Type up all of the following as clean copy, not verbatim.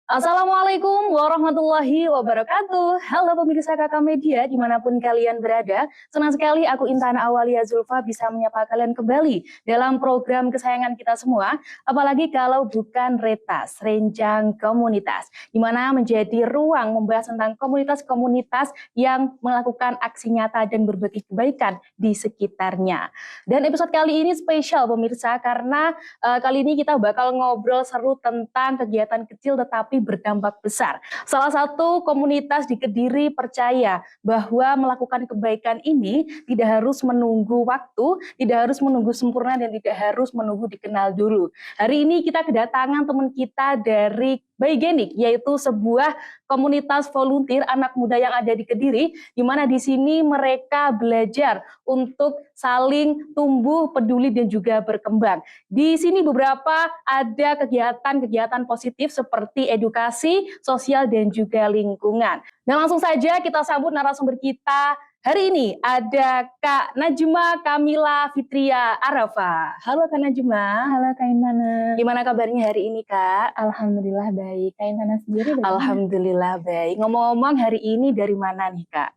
Assalamualaikum warahmatullahi wabarakatuh. Halo pemirsa Kakak Media dimanapun kalian berada. Senang sekali aku Intan Awalia Zulfa bisa menyapa kalian kembali dalam program kesayangan kita semua. Apalagi kalau bukan Retas, Renjang Komunitas. Di mana menjadi ruang membahas tentang komunitas-komunitas yang melakukan aksi nyata dan berbagi kebaikan di sekitarnya. Dan episode kali ini spesial pemirsa karena kali ini kita bakal ngobrol seru tentang kegiatan kecil tetapi berdampak besar. Salah satu komunitas di Kediri percaya bahwa melakukan kebaikan ini tidak harus menunggu waktu, tidak harus menunggu sempurna dan tidak harus menunggu dikenal dulu. Hari ini kita kedatangan teman kita dari Baygenik, yaitu sebuah komunitas volunteer anak muda yang ada di Kediri, di mana di sini mereka belajar untuk saling tumbuh, peduli dan juga berkembang. Di sini beberapa ada kegiatan-kegiatan positif seperti edukasi, sosial, dan juga lingkungan. Dan langsung saja kita sambut narasumber kita hari ini. Ada Kak Najma Kamila Fitria Arafa. Halo Kak Najma. Halo Kak Intana. Gimana kabarnya hari ini Kak? Alhamdulillah baik. Kak Intana sendiri bagaimana? Alhamdulillah baik. Ngomong-ngomong hari ini dari mana nih Kak?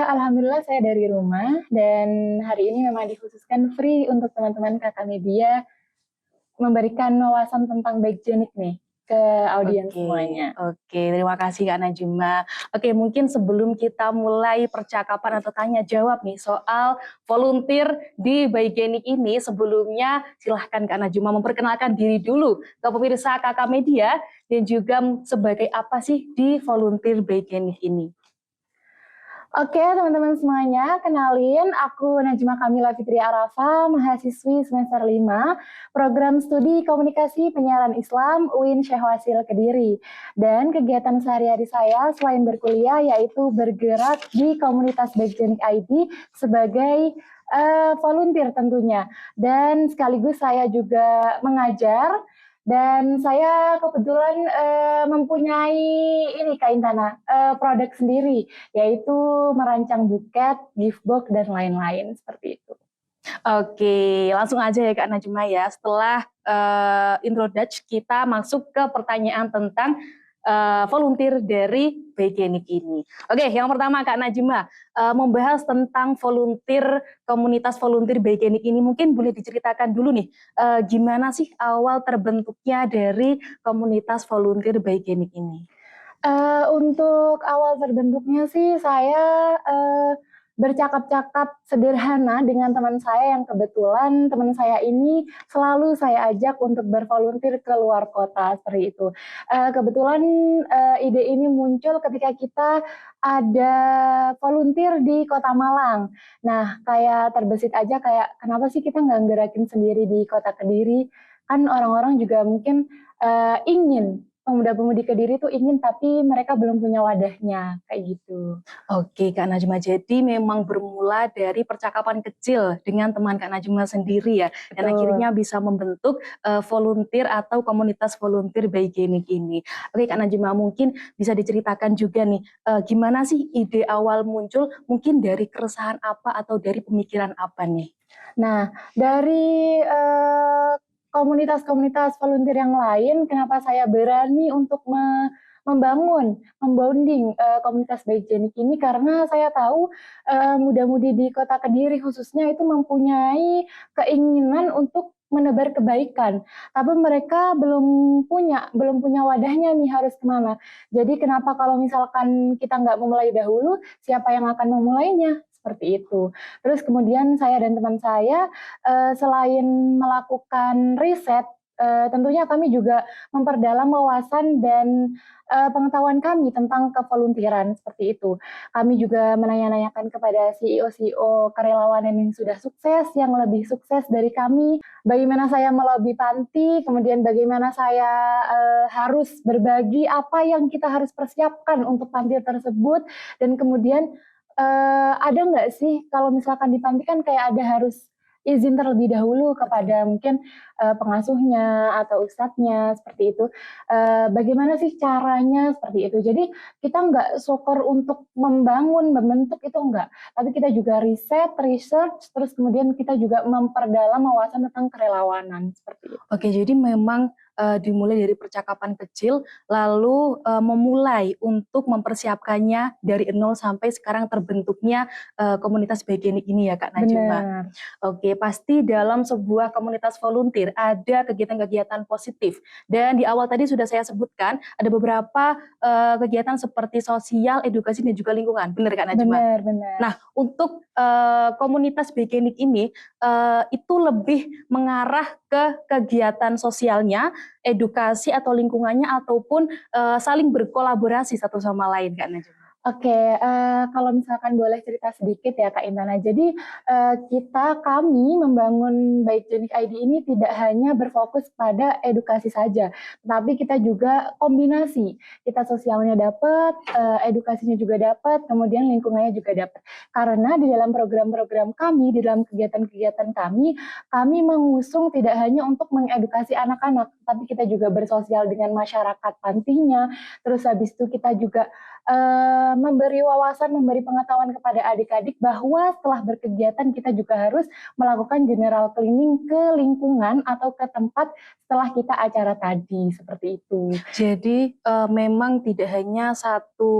Alhamdulillah saya dari rumah dan hari ini memang dikhususkan free untuk teman-teman Kakak Media memberikan wawasan tentang Baygenik nih ke audiens semuanya. Oke, terima kasih Kak Najma. Oke, mungkin sebelum kita mulai percakapan atau tanya jawab nih soal volunteer di Baygenik ini, sebelumnya silahkan Kak Najma memperkenalkan diri dulu ke pemirsa Kakak Media dan juga sebagai apa sih di volunteer Baygenik ini. Oke teman-teman semuanya, kenalin aku Najma Kamila Fitri Arafa, mahasiswi semester 5, program studi komunikasi penyiaran Islam UIN Syekh Wasil Kediri. Dan kegiatan sehari-hari saya selain berkuliah yaitu bergerak di komunitas Baygenik ID sebagai volunteer tentunya. Dan sekaligus saya juga mengajar. Dan saya kebetulan mempunyai ini Kak Intana, produk sendiri, yaitu merancang buket, gift box, dan lain-lain seperti itu. Oke, langsung aja ya Kak Najma ya. Setelah introduction kita masuk ke pertanyaan tentang volunteer dari Baygenik ini. Oke, yang pertama Kak Najma, membahas tentang volunteer, komunitas volunteer Baygenik ini, mungkin boleh diceritakan dulu nih, gimana sih awal terbentuknya dari komunitas volunteer Baygenik ini? Untuk awal terbentuknya sih saya bercakap-cakap sederhana dengan teman saya yang kebetulan teman saya ini selalu saya ajak untuk bervolunteer ke luar kota seperti itu. Kebetulan ide ini muncul ketika kita ada volunteer di Kota Malang. Nah, kayak terbesit aja kayak kenapa sih kita nggak gerakin sendiri di Kota Kediri? Kan orang-orang juga mungkin ingin pemuda-pemudi Kediri tuh ingin tapi mereka belum punya wadahnya, kayak gitu. Oke Kak Najma, jadi memang bermula dari percakapan kecil dengan teman Kak Najma sendiri ya, dan akhirnya bisa membentuk volunteer atau komunitas volunteer Baygenik ini. Oke Kak Najma, mungkin bisa diceritakan juga nih, gimana sih ide awal muncul, mungkin dari keresahan apa atau dari pemikiran apa nih? Nah, dari komunitas-komunitas volunteer yang lain, kenapa saya berani untuk membonding komunitas Baygenik ini karena saya tahu muda-mudi di Kota Kediri khususnya itu mempunyai keinginan untuk menebar kebaikan, tapi mereka belum punya wadahnya nih harus kemana. Jadi kenapa kalau misalkan kita nggak memulai dahulu, siapa yang akan memulainya? Seperti itu. Terus kemudian saya dan teman saya selain melakukan riset, tentunya kami juga memperdalam wawasan dan pengetahuan kami tentang kevoluntiran seperti itu. Kami juga menanya-nanyakan kepada CEO-CEO kerelawanan yang sudah sukses, yang lebih sukses dari kami, bagaimana saya melobi panti, kemudian bagaimana saya harus berbagi apa yang kita harus persiapkan untuk panti tersebut, dan kemudian ada nggak sih kalau misalkan di panti kan kayak ada harus izin terlebih dahulu kepada mungkin pengasuhnya atau ustadznya seperti itu. Bagaimana sih caranya seperti itu. Jadi kita nggak sokor untuk membentuk itu enggak, tapi kita juga research, terus kemudian kita juga memperdalam wawasan tentang kerelawanan seperti itu. Oke, jadi memang dimulai dari percakapan kecil, lalu memulai untuk mempersiapkannya dari nol sampai sekarang terbentuknya komunitas Bagianik ini ya Kak Najma. Benar. Oke, pasti dalam sebuah komunitas volunteer ada kegiatan-kegiatan positif. Dan di awal tadi sudah saya sebutkan ada beberapa kegiatan seperti sosial, edukasi dan juga lingkungan. Benar Kak Najma? Benar. Nah, untuk komunitas Bagianik ini itu lebih mengarah ke kegiatan sosialnya, edukasi atau lingkungannya ataupun saling berkolaborasi satu sama lain Kak Najma. Oke, kalau misalkan boleh cerita sedikit ya Kak Intana. Jadi kami membangun Bagianik ID ini tidak hanya berfokus pada edukasi saja, tapi kita juga kombinasi. Kita sosialnya dapat, edukasinya juga dapat, kemudian lingkungannya juga dapat. Karena di dalam program-program kami, di dalam kegiatan-kegiatan kami mengusung tidak hanya untuk mengedukasi anak-anak, tapi kita juga bersosial dengan masyarakat pantinya. Terus habis itu kita juga memberi wawasan, memberi pengetahuan kepada adik-adik bahwa setelah berkegiatan kita juga harus melakukan general cleaning ke lingkungan atau ke tempat setelah kita acara tadi, seperti itu. Jadi memang tidak hanya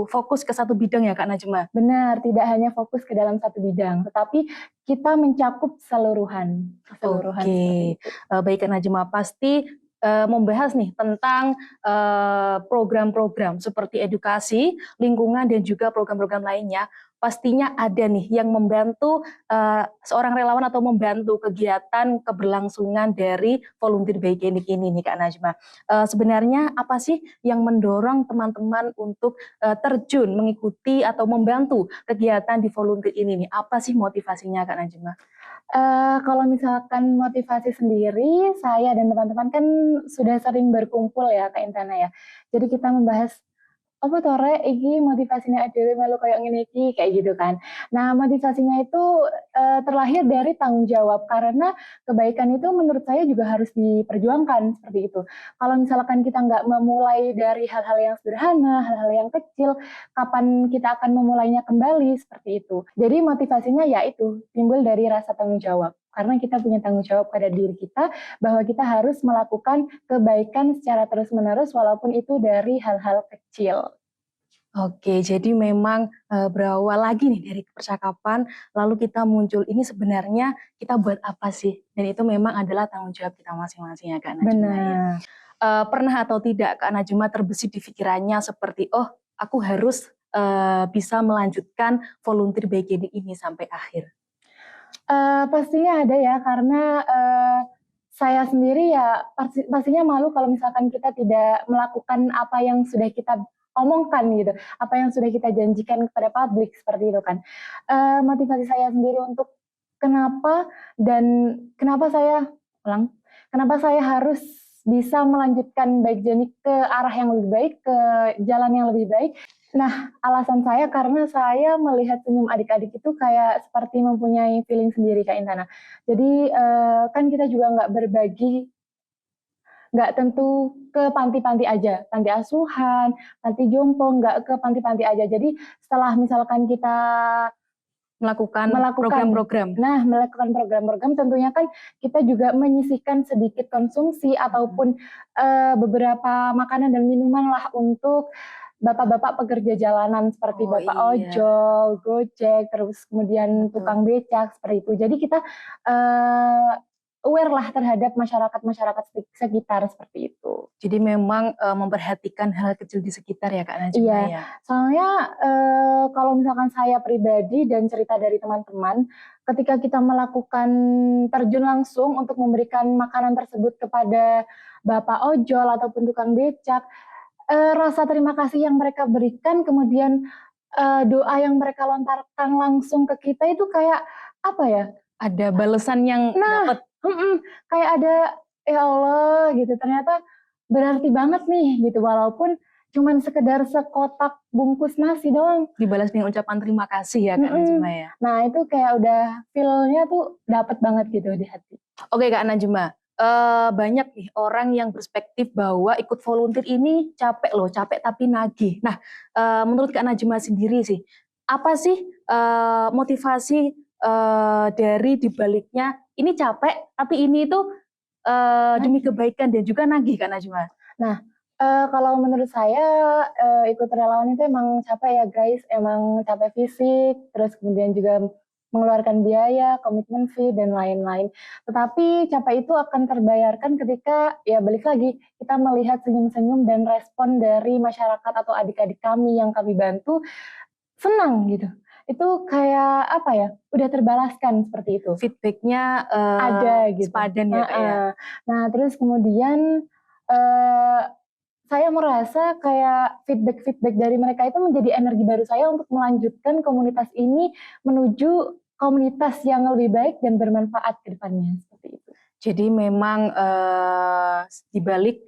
fokus ke satu bidang ya Kak Najma? Benar, tidak hanya fokus ke dalam satu bidang, tetapi kita mencakup keseluruhan. Oke, baik Kak Najma, pasti membahas nih tentang program-program seperti edukasi, lingkungan dan juga program-program lainnya. Pastinya ada nih yang membantu seorang relawan atau membantu kegiatan keberlangsungan dari volunteer Bagianik ini nih Kak Najma. Sebenarnya apa sih yang mendorong teman-teman untuk terjun mengikuti atau membantu kegiatan di volunteer ini nih? Apa sih motivasinya Kak Najma? Kalau misalkan motivasi sendiri, saya dan teman-teman kan sudah sering berkumpul ya Kak Intana ya. Jadi kita membahas, apa tuh Rek, iki motivasinya adewe melu kayak ngene iki, kayak gitu kan. Nah, motivasinya itu terlahir dari tanggung jawab karena kebaikan itu menurut saya juga harus diperjuangkan seperti itu. Kalau misalkan kita nggak memulai dari hal-hal yang sederhana, hal-hal yang kecil, kapan kita akan memulainya kembali seperti itu. Jadi motivasinya yaitu timbul dari rasa tanggung jawab. Karena kita punya tanggung jawab pada diri kita bahwa kita harus melakukan kebaikan secara terus-menerus walaupun itu dari hal-hal kecil. Oke, jadi memang berawal lagi nih dari percakapan, lalu kita muncul ini sebenarnya kita buat apa sih? Dan itu memang adalah tanggung jawab kita masing-masing ya Kak Najma. Benar. Pernah atau tidak Kak Najma terbesit di pikirannya seperti, oh aku harus bisa melanjutkan volunteer Bagianik ini sampai akhir? Pastinya ada ya karena saya sendiri ya pastinya malu kalau misalkan kita tidak melakukan apa yang sudah kita omongkan gitu, apa yang sudah kita janjikan kepada publik seperti itu kan. Motivasi saya sendiri untuk kenapa saya harus bisa melanjutkan Bagianik ke arah yang lebih baik, ke jalan yang lebih baik. Nah, alasan saya karena saya melihat senyum adik-adik itu kayak seperti mempunyai feeling sendiri Kak Intana. Jadi kan kita juga nggak berbagi, nggak tentu ke panti-panti aja, panti asuhan, panti jompo, nggak ke panti-panti aja. Jadi setelah misalkan kita Melakukan program-program. Nah, melakukan program-program tentunya kan kita juga menyisihkan sedikit konsumsi ataupun beberapa makanan dan minuman lah untuk bapak-bapak pekerja jalanan seperti bapak ojol, Gojek, terus kemudian tukang becak seperti itu. Jadi kita aware lah terhadap masyarakat sekitar seperti itu. Jadi memang memperhatikan hal kecil di sekitar ya Kak Najma. Iya, ya. soalnya kalau misalkan saya pribadi dan cerita dari teman-teman, ketika kita melakukan terjun langsung untuk memberikan makanan tersebut kepada bapak ojol ataupun tukang becak, rasa terima kasih yang mereka berikan, kemudian doa yang mereka lontarkan langsung ke kita itu kayak apa ya? Ada balasan yang dapat. Kayak ada ya Allah gitu, ternyata berarti banget nih gitu, walaupun cuman sekedar sekotak bungkus nasi doang. Dibalas dengan ucapan terima kasih ya Kak Najma ya. Nah itu kayak udah feel-nya tuh dapat banget gitu di hati. Oke Kak Najma, banyak nih orang yang berspektif bahwa ikut volunteer ini capek loh, capek tapi nagih. Nah, menurut Kak Najma sendiri sih, apa sih motivasi dari dibaliknya ini capek, tapi ini tuh demi kebaikan dan juga nagih Kak Najma? Nah, kalau menurut saya ikut relawan itu emang capek ya guys, emang capek fisik, terus kemudian juga mengeluarkan biaya, komitmen fee, dan lain-lain. Tetapi capek itu akan terbayarkan ketika ya balik lagi kita melihat senyum-senyum dan respon dari masyarakat atau adik-adik kami yang kami bantu senang gitu. Itu kayak apa ya, udah terbalaskan seperti itu. Feedbacknya Ada gitu. sepadan ya Kak ya? Nah terus kemudian saya merasa kayak feedback-feedback dari mereka itu menjadi energi baru saya untuk melanjutkan komunitas ini menuju komunitas yang lebih baik dan bermanfaat ke depannya, seperti itu. Jadi memang di balik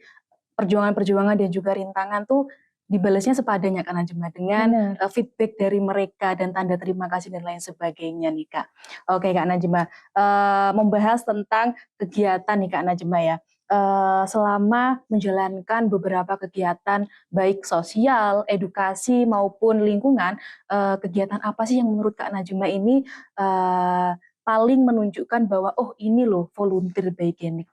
perjuangan-perjuangan dan juga rintangan tuh dibalasnya sepadanya Kak Najma dengan feedback dari mereka dan tanda terima kasih dan lain sebagainya nih Kak. Oke Kak Najma, membahas tentang kegiatan nih Kak Najma ya. Selama menjalankan beberapa kegiatan baik sosial, edukasi maupun lingkungan, kegiatan apa sih yang menurut Kak Najma ini paling menunjukkan bahwa oh ini loh volunteer Baigenik?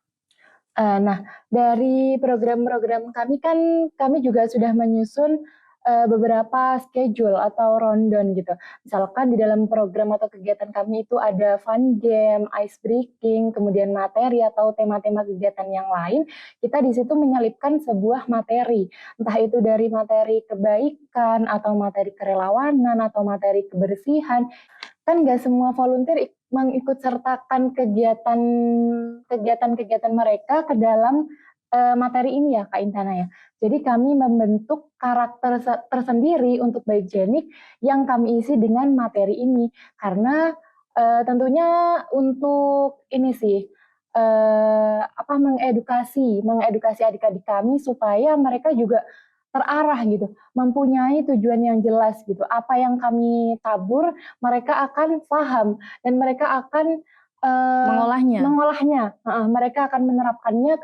Nah, dari program-program kami kan kami juga sudah menyusun beberapa schedule atau rundown gitu. Misalkan di dalam program atau kegiatan kami itu ada fun game, ice breaking, kemudian materi atau tema-tema kegiatan yang lain, kita di situ menyelipkan sebuah materi. Entah itu dari materi kebaikan atau materi kerelawanan atau materi kebersihan. Kan nggak semua volunteer mengikut sertakan kegiatan-kegiatan mereka ke dalam materi ini ya Kak Intana ya. Jadi kami membentuk karakter tersendiri untuk Baigenik yang kami isi dengan materi ini. Karena tentunya untuk ini sih mengedukasi adik-adik kami supaya mereka juga terarah gitu, mempunyai tujuan yang jelas gitu. Apa yang kami tabur mereka akan paham dan mereka akan mengolahnya. Mereka akan menerapkannya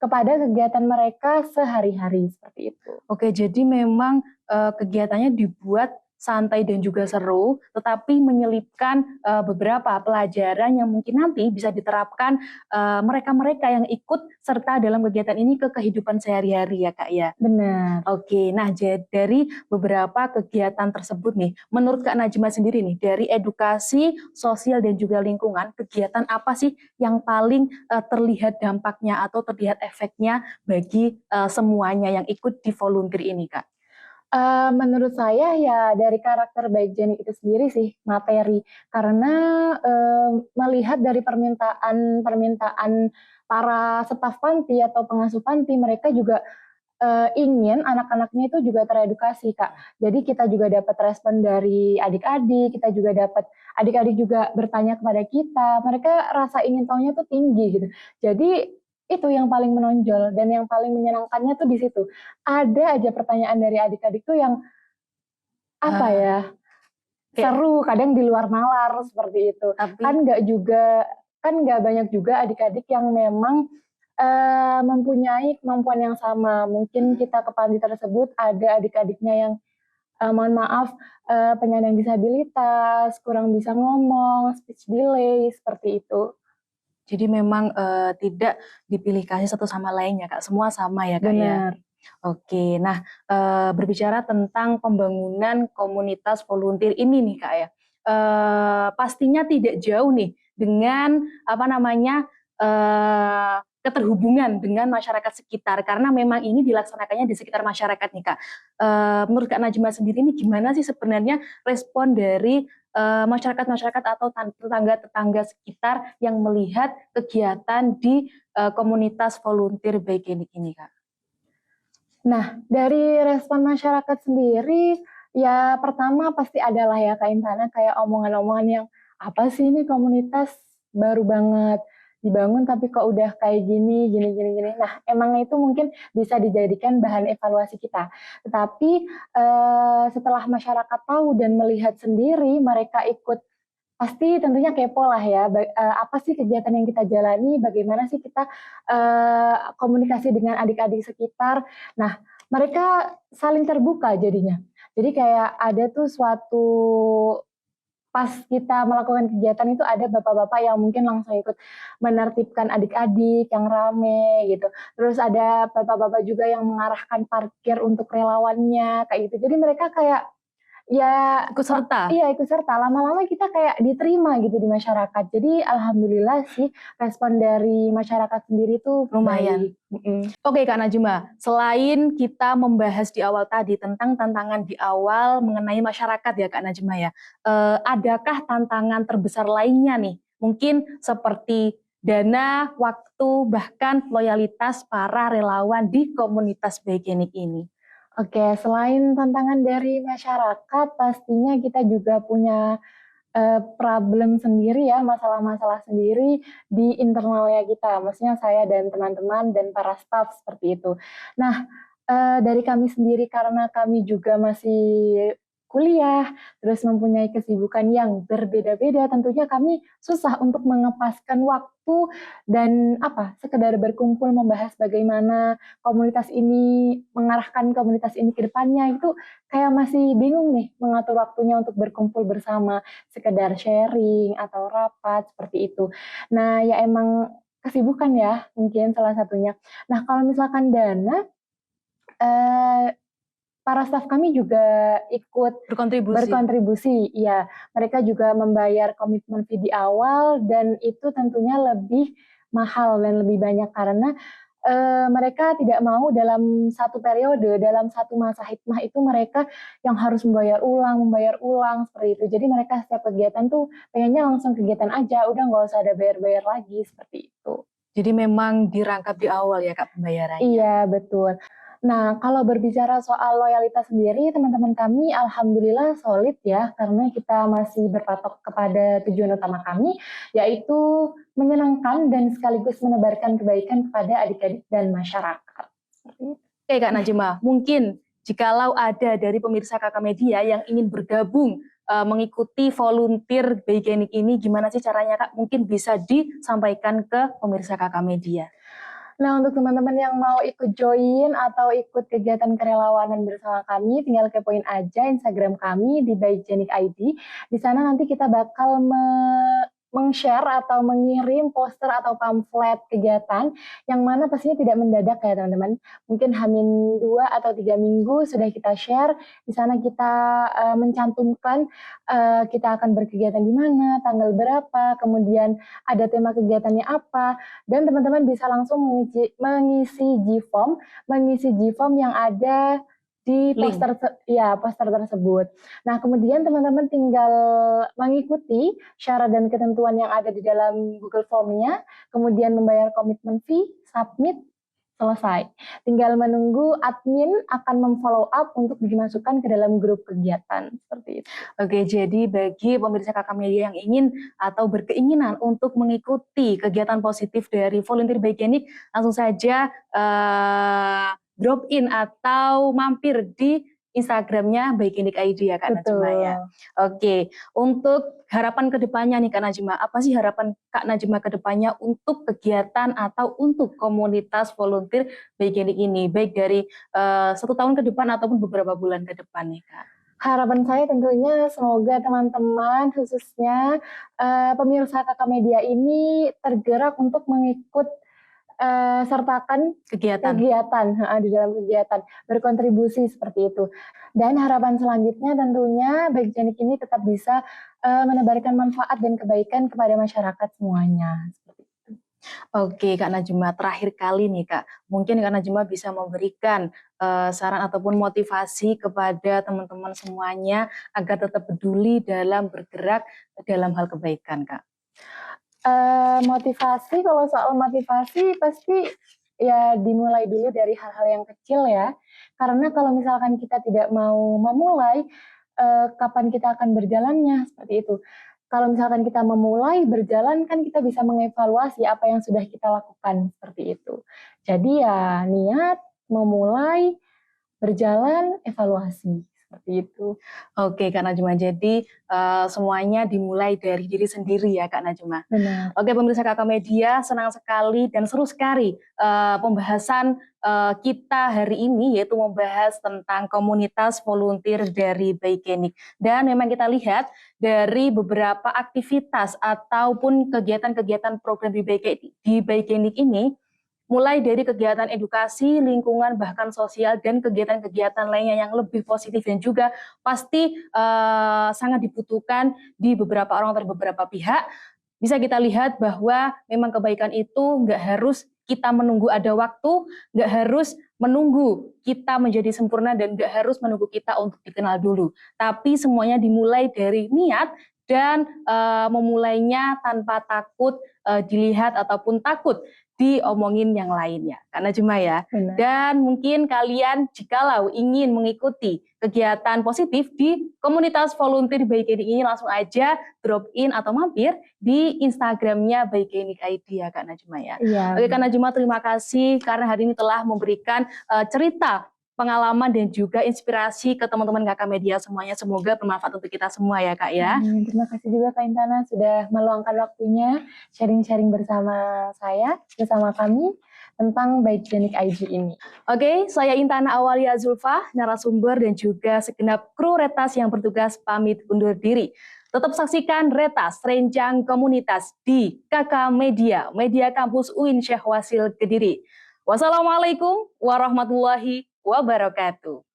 kepada kegiatan mereka sehari-hari seperti itu. Oke, jadi memang kegiatannya dibuat santai dan juga seru, tetapi menyelipkan beberapa pelajaran yang mungkin nanti bisa diterapkan mereka-mereka yang ikut serta dalam kegiatan ini ke kehidupan sehari-hari ya Kak ya? Benar. Oke, nah dari beberapa kegiatan tersebut nih, menurut Kak Najma sendiri nih, dari edukasi, sosial dan juga lingkungan, kegiatan apa sih yang paling terlihat dampaknya atau terlihat efeknya bagi semuanya yang ikut di volunteer ini Kak? Menurut saya ya dari karakter Baigenik itu sendiri sih, materi. Karena melihat dari permintaan para staf panti atau pengasuh panti, mereka juga ingin anak-anaknya itu juga teredukasi Kak. Jadi kita juga dapat respon dari adik-adik, kita juga dapat adik-adik juga bertanya kepada kita, mereka rasa ingin tahunya tuh tinggi gitu. Jadi itu yang paling menonjol dan yang paling menyenangkannya tuh di situ. Ada aja pertanyaan dari adik-adik tuh yang apa ya, seru, kadang di luar nalar seperti itu. Kan nggak banyak juga adik-adik yang memang mempunyai kemampuan yang sama. Mungkin kita ke panti tersebut ada adik-adiknya yang mohon maaf penyandang disabilitas, kurang bisa ngomong, speech delay, seperti itu. Jadi memang tidak dipilih kasih satu sama lainnya Kak, semua sama ya Kak Benar. ya? Oke, nah berbicara tentang pembangunan komunitas volunteer ini nih Kak ya, pastinya tidak jauh nih dengan keterhubungan dengan masyarakat sekitar karena memang ini dilaksanakannya di sekitar masyarakat nih Kak. Menurut Kak Najma sendiri ini gimana sih sebenarnya respon dari masyarakat-masyarakat atau tetangga-tetangga sekitar yang melihat kegiatan di komunitas volunteer Baigenik ini Kak? Nah, dari respon masyarakat sendiri, ya pertama pasti adalah ya Kak Intana kayak omongan-omongan yang, "Apa sih ini komunitas baru banget dibangun tapi kok udah kayak gini, gini gini gini." Nah, emang itu mungkin bisa dijadikan bahan evaluasi kita. Tetapi, setelah masyarakat tahu dan melihat sendiri mereka ikut pasti tentunya kepo lah ya, apa sih kegiatan yang kita jalani, bagaimana sih kita komunikasi dengan adik-adik sekitar. Nah, mereka saling terbuka jadinya. Jadi kayak ada tuh suatu pas kita melakukan kegiatan itu ada bapak-bapak yang mungkin langsung ikut menertibkan adik-adik yang rame gitu. Terus ada bapak-bapak juga yang mengarahkan parkir untuk relawannya kayak gitu. Jadi mereka kayak ya Ikut serta? iya ikut serta. Lama-lama kita kayak diterima gitu di masyarakat. Jadi alhamdulillah sih respon dari masyarakat sendiri tuh Lumayan. baik. Mm-mm. Oke Kak Najma, selain kita membahas di awal tadi tentang tantangan di awal mengenai masyarakat ya Kak Najma ya, adakah tantangan terbesar lainnya nih? Mungkin seperti dana, waktu, bahkan loyalitas para relawan di komunitas Baikenik ini. Oke, selain tantangan dari masyarakat, pastinya kita juga punya problem sendiri ya, masalah-masalah sendiri di internalnya kita. Maksudnya saya dan teman-teman dan para staf seperti itu. Nah, dari kami sendiri karena kami juga masih kuliah, terus mempunyai kesibukan yang berbeda-beda, tentunya kami susah untuk mengepaskan waktu dan sekedar berkumpul membahas bagaimana komunitas ini, mengarahkan komunitas ini ke depannya itu kayak masih bingung nih mengatur waktunya untuk berkumpul bersama, sekedar sharing atau rapat seperti itu. Nah, ya emang kesibukan ya mungkin salah satunya. Nah, kalau misalkan dana, eee, para staf kami juga ikut berkontribusi, iya. Mereka juga membayar komitmen fee di awal dan itu tentunya lebih mahal dan lebih banyak karena, mereka tidak mau dalam satu periode, dalam satu masa hikmah itu mereka yang harus membayar ulang, seperti itu. Jadi mereka setiap kegiatan tuh pengennya langsung kegiatan aja, udah nggak usah ada bayar-bayar lagi, seperti itu. Jadi memang dirangkap di awal ya Kak pembayarannya? Iya, betul. Nah, kalau berbicara soal loyalitas sendiri, teman-teman kami alhamdulillah solid ya, karena kita masih berpatok kepada tujuan utama kami, yaitu menyenangkan dan sekaligus menebarkan kebaikan kepada adik-adik dan masyarakat. Seperti itu. Oke Kak Najma, mungkin jikalau ada dari pemirsa Kakak Media yang ingin bergabung mengikuti volunteer Baikenik ini, gimana sih caranya Kak? Mungkin bisa disampaikan ke pemirsa Kakak Media. Nah, untuk teman-teman yang mau ikut join atau ikut kegiatan kerelawanan bersama kami, tinggal kepoin aja Instagram kami di Baikenik ID. Di sana nanti kita bakal meng-share atau mengirim poster atau pamflet kegiatan yang mana pastinya tidak mendadak ya teman-teman. Mungkin Hamin 2 atau 3 minggu sudah kita share. Di sana kita mencantumkan kita akan berkegiatan di mana, tanggal berapa, kemudian ada tema kegiatannya apa, dan teman-teman bisa langsung mengisi G-form yang ada di poster tersebut. Nah, kemudian teman-teman tinggal mengikuti syarat dan ketentuan yang ada di dalam Google Form-nya, kemudian membayar komitmen fee, submit, selesai. Tinggal menunggu admin akan memfollow up untuk dimasukkan ke dalam grup kegiatan, seperti itu. Oke, jadi bagi pemirsa Kakak Media yang ingin atau berkeinginan untuk mengikuti kegiatan positif dari volunteer Baikenik, langsung saja drop in atau mampir di Instagramnya Baikenik ID ya Kak Najma ya. Oke, untuk harapan kedepannya nih Kak Najma, apa sih harapan Kak Najma kedepannya untuk kegiatan atau untuk komunitas volunteer Baikenik ini, baik dari 1 tahun ke depan ataupun beberapa bulan ke depan nih Kak? Harapan saya tentunya semoga teman-teman khususnya pemirsa Kakak Media ini tergerak untuk mengikut sertakan kegiatan di dalam kegiatan, berkontribusi seperti itu. Dan harapan selanjutnya tentunya Baikenik ini tetap bisa menebarkan manfaat dan kebaikan kepada masyarakat semuanya. Seperti itu. Oke Kak Najma, terakhir kali nih Kak, mungkin Kak Najma bisa memberikan saran ataupun motivasi kepada teman-teman semuanya agar tetap peduli dalam bergerak dalam hal kebaikan Kak. Motivasi, kalau soal motivasi pasti ya dimulai dulu dari hal-hal yang kecil ya. Karena kalau misalkan kita tidak mau memulai, kapan kita akan berjalannya, seperti itu. Kalau misalkan kita memulai berjalan kan kita bisa mengevaluasi apa yang sudah kita lakukan, seperti itu. Jadi ya niat, memulai, berjalan, evaluasi. seperti itu. Oke Kak Najma, jadi semuanya dimulai dari diri sendiri ya Kak Najma. Benar. Oke pemirsa Kakak Media, senang sekali dan seru sekali pembahasan kita hari ini, yaitu membahas tentang komunitas volunteer dari Bikenik. Dan memang kita lihat dari beberapa aktivitas ataupun kegiatan-kegiatan program di Bikenik ini, mulai dari kegiatan edukasi, lingkungan, bahkan sosial, dan kegiatan-kegiatan lainnya yang lebih positif dan juga pasti sangat dibutuhkan di beberapa orang atau beberapa pihak. Bisa kita lihat bahwa memang kebaikan itu nggak harus kita menunggu ada waktu, nggak harus menunggu kita menjadi sempurna, dan nggak harus menunggu kita untuk dikenal dulu. Tapi semuanya dimulai dari niat dan memulainya tanpa takut dilihat ataupun takut diomongin yang lainnya. Karena cuma ya. Benar. Dan mungkin kalian jikalau ingin mengikuti kegiatan positif di komunitas volunteer Bikenik ini, langsung aja drop in atau mampir di Instagramnya Bikenik ID ya Kak Najma ya. Iya. Oke Kak Najma, terima kasih karena hari ini telah memberikan cerita, pengalaman dan juga inspirasi ke teman-teman Kakak Media semuanya. Semoga bermanfaat untuk kita semua ya Kak ya. Terima kasih juga Kak Intana sudah meluangkan waktunya sharing-sharing bersama saya, bersama kami tentang Bikenik IG ini. Oke, saya Intana Awalia Zulfa, narasumber dan juga segenap kru Retas yang bertugas pamit undur diri. Tetap saksikan Retas, Rencang Komunitas di Kakak Media, Media Kampus UIN Syekh Wasil Kediri. Wassalamualaikum warahmatullahi wabarakatuh.